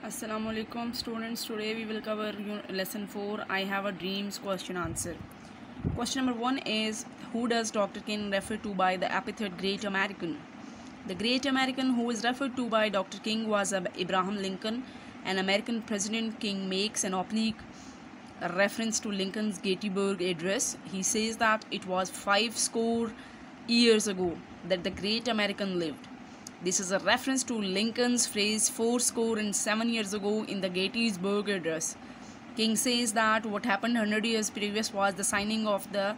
Assalamu alaikum students. Today we will cover lesson 4. I have a dreams question answer. Question number 1 is, who does Dr. King refer to by the epithet Great American? The Great American who is referred to by Dr. King was Abraham Lincoln, an American president. King makes an oblique reference to Lincoln's Gettysburg Address. He says that it was 5 years ago that the Great American lived. This is a reference to Lincoln's phrase 7 years ago in the Gettysburg Address. King says that what happened 100 years previous was the signing of the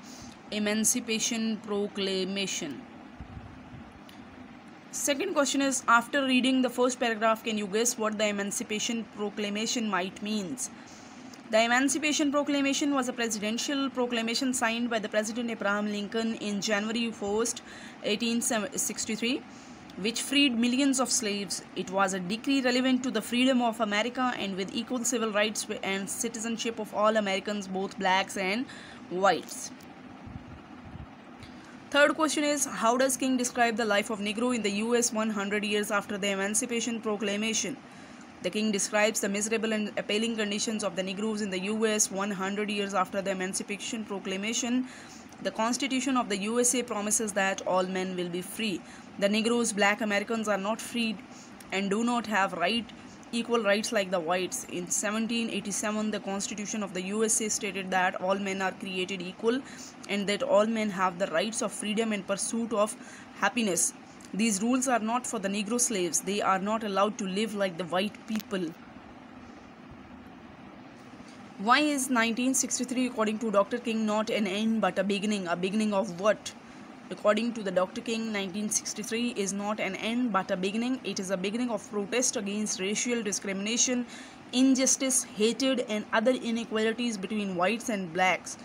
Emancipation Proclamation. Second question is, after reading the first paragraph, can you guess what the Emancipation Proclamation might means? The Emancipation Proclamation was a presidential proclamation signed by the President Abraham Lincoln in January 1st, 1863. Which freed millions of slaves. It was a decree relevant to the freedom of America and with equal civil rights and citizenship of all Americans, both blacks and whites. Third question is, how does King describe the life of Negro in the US 100 years after the Emancipation Proclamation? The King describes the miserable and appalling conditions of the Negroes in the US 100 years after the Emancipation Proclamation. The Constitution of the USA promises that all men will be free. The Negroes, black Americans, are not freed and do not have equal rights like the whites. In 1787, the Constitution of the USA stated that all men are created equal and that all men have the rights of freedom and pursuit of happiness. These rules are not for the Negro slaves. They are not allowed to live like the white people. Why is 1963, according to Dr. King, not an end but a beginning? A beginning of what? According to the Dr. King, 1963 is not an end but a beginning. It is a beginning of protest against racial discrimination, injustice, hatred, and other inequalities between whites and blacks.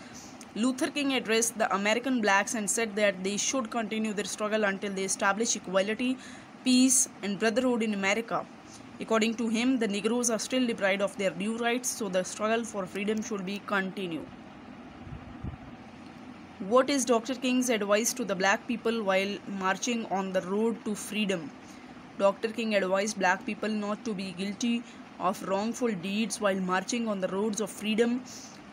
Luther King addressed the American blacks and said that they should continue their struggle until they establish equality, peace, and brotherhood in America. According to him, the Negroes are still deprived of their due rights, so the struggle for freedom should be continued. What is Dr. King's advice to the black people while marching on the road to freedom? Dr. King advised black people not to be guilty of wrongful deeds while marching on the roads of freedom.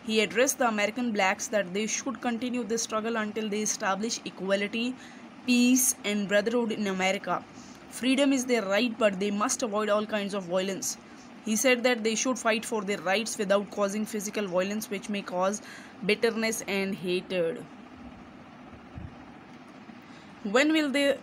He addressed the American blacks that they should continue this struggle until they establish equality, peace, and brotherhood in America. Freedom is their right, but they must avoid all kinds of violence. He said that they should fight for their rights without causing physical violence, which may cause bitterness and hatred. When will the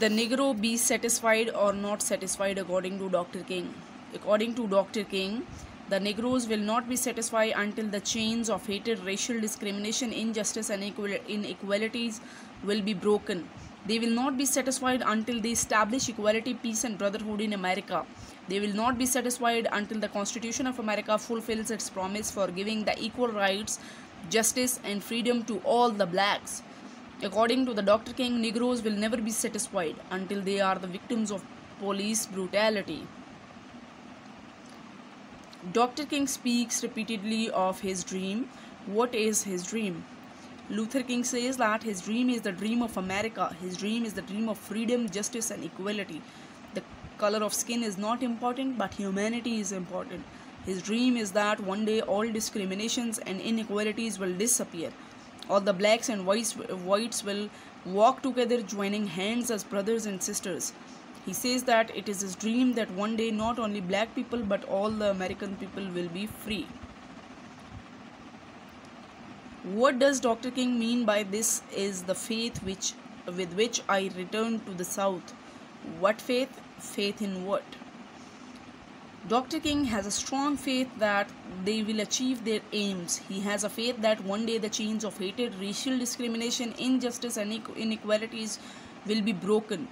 Negro be satisfied or not satisfied according to Dr. King? According to Dr. King, the Negroes will not be satisfied until the chains of hatred, racial discrimination, injustice, and inequalities will be broken. They will not be satisfied until they establish equality, peace, and brotherhood in America. They will not be satisfied until the Constitution of America fulfills its promise for giving the equal rights, justice, and freedom to all the blacks. According to the Dr. King, Negroes will never be satisfied until they are the victims of police brutality. Dr. King speaks repeatedly of his dream. What is his dream? Luther King says that his dream is the dream of America. His dream is the dream of freedom, justice, and equality. The color of skin is not important, but humanity is important. His dream is that one day all discriminations and inequalities will disappear. All the blacks and whites will walk together, joining hands as brothers and sisters. He says that it is his dream that one day not only black people but all the American people will be free. What does Dr. King mean by this is the faith with which I return to the South? What faith? Faith in what? Dr. King has a strong faith that they will achieve their aims. He has a faith that one day the chains of hatred, racial discrimination, injustice, and inequalities will be broken.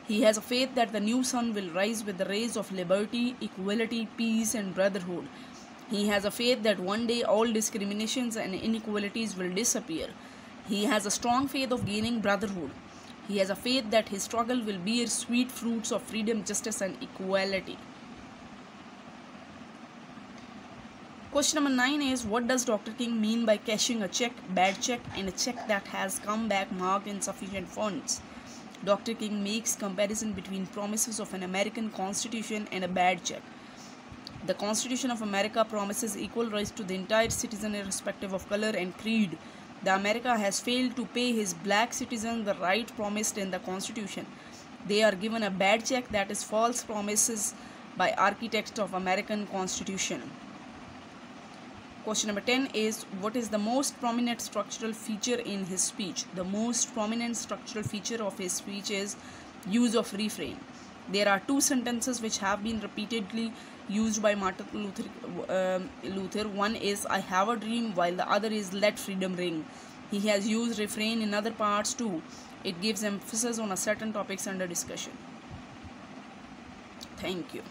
He has a faith that the new sun will rise with the rays of liberty, equality, peace, and brotherhood. He has a faith that one day all discriminations and inequalities will disappear. He has a strong faith of gaining brotherhood. He has a faith that his struggle will bear sweet fruits of freedom, justice, and equality. Question number 9 is, what does Dr. King mean by cashing a check, bad check, and a check that has come back marked insufficient funds? Dr. King makes comparison between promises of an American Constitution and a bad check. The Constitution of America promises equal rights to the entire citizen irrespective of color and creed. The America has failed to pay his black citizens the right promised in the Constitution. They are given a bad check that is false promises by architects of American Constitution. Question number 10 is, what is the most prominent structural feature in his speech? The most prominent structural feature of his speech is use of refrain. There are two sentences which have been repeatedly used by Martin Luther. One is I have a dream, while the other is let freedom ring. He has used refrain in other parts too. It gives emphasis on a certain topics under discussion. Thank you.